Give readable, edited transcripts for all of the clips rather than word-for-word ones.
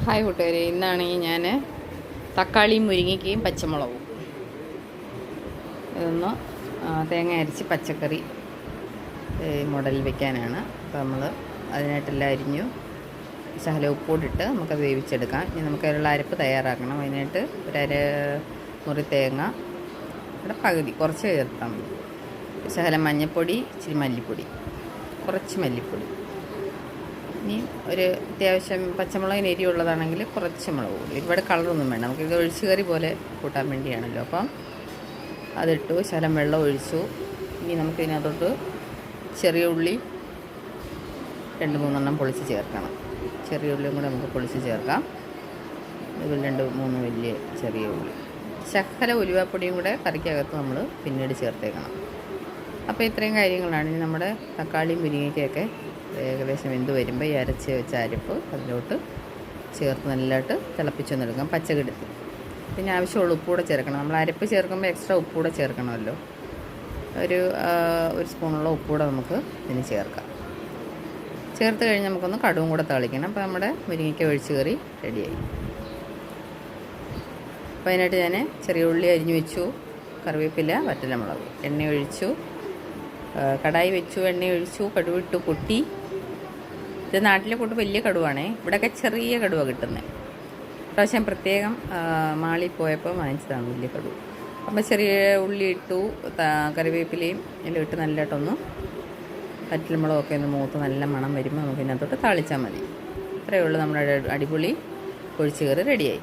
Hi കൂട്ടുകാരെ, ഇന്നാണെങ്കിൽ ഞാൻ തക്കാളിയും മുരിങ്ങയ്ക്കയും പച്ചമുളകും ഇതൊന്ന് തേങ്ങ അരച്ച് പച്ചക്കറി മോഡലിൽ വെക്കാനാണ്. അപ്പോൾ നമ്മൾ അതിനായിട്ടെല്ലാം അരിഞ്ഞു ശകലം ഉപ്പോട്ടിട്ട് നമുക്കത് വേവിച്ചെടുക്കാം. ഇനി നമുക്കതിനുള്ള അരപ്പ് തയ്യാറാക്കണം. അതിനായിട്ട് മുറി തേങ്ങ പകുതി കുറച്ച് ചേർത്താൽ മതി. ശകലം മഞ്ഞൾപ്പൊടി, ഇച്ചിരി മല്ലിപ്പൊടി, കുറച്ച് മല്ലിപ്പൊടി. ഇനി ഒരു അത്യാവശ്യം പച്ചമുളകിന് എരിവുള്ളതാണെങ്കിൽ കുറച്ച് മുളക് പൊടി. ഒരുപാട് കളറൊന്നും വേണ്ട, നമുക്കിത് ഒഴിച്ച് കറി പോലെ കൂട്ടാൻ വേണ്ടിയാണല്ലോ. അപ്പം അതിട്ടു, ശകലം വെള്ളം ഒഴിച്ചു. ഇനി നമുക്കിതിനകത്തോട്ട് ചെറിയ ഉള്ളി 2-3 പൊളിച്ച് ചേർക്കണം. ചെറിയ ഉള്ളിയും കൂടെ നമുക്ക് പൊളിച്ച് ചേർക്കാം. ഇതിൽ 2-3 വലിയ ചെറിയ ഉള്ളി, ശകല ഉലുവാപ്പൊടിയും കൂടെ കറിക്കകത്ത് നമ്മൾ പിന്നീട് ചേർത്തേക്കണം. അപ്പോൾ ഇത്രയും കാര്യങ്ങളാണ്. ഇനി നമ്മുടെ തക്കാളിയും മുരിങ്ങയ്ക്കൊക്കെ ഏകദേശം വെന്ത് വരുമ്പോൾ ഈ അരച്ച് വെച്ച അരപ്പ് അതിലോട്ട് ചേർത്ത് നല്ലതായിട്ട് തിളപ്പിച്ചൊന്നെടുക്കാം പച്ചക്കെടുത്ത്. പിന്നെ ആവശ്യമുള്ള ഉപ്പൂടെ ചേർക്കണം. നമ്മൾ അരപ്പ് ചേർക്കുമ്പോൾ എക്സ്ട്രാ ഉപ്പൂടെ ചേർക്കണമല്ലോ. ഒരു സ്പൂണുള്ള ഉപ്പൂടെ നമുക്ക് ഇതിന് ചേർക്കാം. ചേർത്ത് കഴിഞ്ഞ് നമുക്കൊന്ന് കടുവും കൂടെ തളിക്കണം. അപ്പോൾ നമ്മുടെ മുരിങ്ങയ്ക്ക ഒഴിച്ച് കറി റെഡിയായി. അപ്പോൾ അതിനായിട്ട് ഞാൻ ചെറിയ ഉള്ളി അരിഞ്ഞു വെച്ചു, കറിവേപ്പില, വറ്റൽമുളക്, എണ്ണ ഒഴിച്ചു, കടായി വെച്ചു, എണ്ണ ഒഴിച്ചു, കടുവിട്ടു, പൊട്ടി. ഇത് നാട്ടിലെ കൂട്ട് വലിയ കടുവാണേ, ഇവിടെയൊക്കെ ചെറിയ കടുവാണ് കിട്ടുന്നത്. പ്രാവശ്യം പ്രത്യേകം മാളിൽ പോയപ്പോൾ വാങ്ങിച്ചതാണ് വലിയ കടുവ. അപ്പോൾ ചെറിയ ഉള്ളി ഇട്ടു, കറിവേപ്പിലയും എല്ലാം ഇട്ട് നല്ലതായിട്ടൊന്ന് വറ്റൽമുളകൊക്കെ ഒന്ന് മൂത്ത് നല്ല മണം വരുമ്പോൾ നമുക്ക് ഇതിനകത്തോട്ട് താളിച്ചാൽ മതി. ഇത്രയേ ഉള്ളൂ, നമ്മുടെ അടിപൊളി ഒഴിച്ച് കറി റെഡിയായി.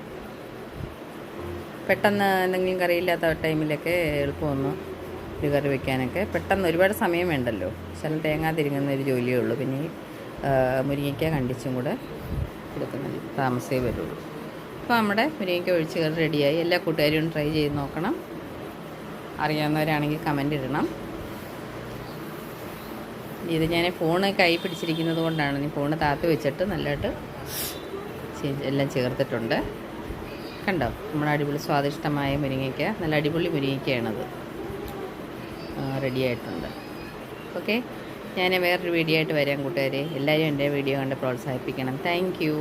പെട്ടെന്ന് എന്തെങ്കിലും കറിയില്ലാത്ത ടൈമിലൊക്കെ എളുപ്പമൊന്ന് ഒരു കറി വയ്ക്കാനൊക്കെ പെട്ടെന്ന് ഒരുപാട് സമയം വേണ്ടല്ലോ. ചില തേങ്ങ തിരിങ്ങുന്നൊരു ജോലിയേ ഉള്ളൂ. പിന്നെ മുരിങ്ങയ്ക്ക കണ്ടിച്ചും കൂടെ എടുക്കുന്നത് താമസമേ വരുള്ളൂ. അപ്പോൾ നമ്മുടെ മുരിങ്ങയ്ക്ക ഒഴിച്ച് കറി റെഡിയായി. എല്ലാ കൂട്ടുകാരും ട്രൈ ചെയ്ത് നോക്കണം. അറിയാവുന്നവരാണെങ്കിൽ കമൻ്റ് ഇടണം. ഇത് ഞാൻ ഫോണ് കൈ പിടിച്ചിരിക്കുന്നത് കൊണ്ടാണ്. നീ ഫോണ് താത്ത് വെച്ചിട്ട് നല്ലതായിട്ട് എല്ലാം ചേർത്തിട്ടുണ്ട്. കണ്ടോ, നമ്മുടെ അടിപൊളി സ്വാദിഷ്ടമായ മുരിങ്ങയ്ക്ക, നല്ല അടിപൊളി മുരിങ്ങയ്ക്കയാണത് റെഡിയായിട്ടുണ്ട്. ഓക്കെ, ഞാൻ വേറൊരു വീഡിയോ ആയിട്ട് വരാം കൂട്ടുകാരെ. എല്ലാവരും എൻ്റെ വീഡിയോ കണ്ട് പ്രോത്സാഹിപ്പിക്കണം. Thank you.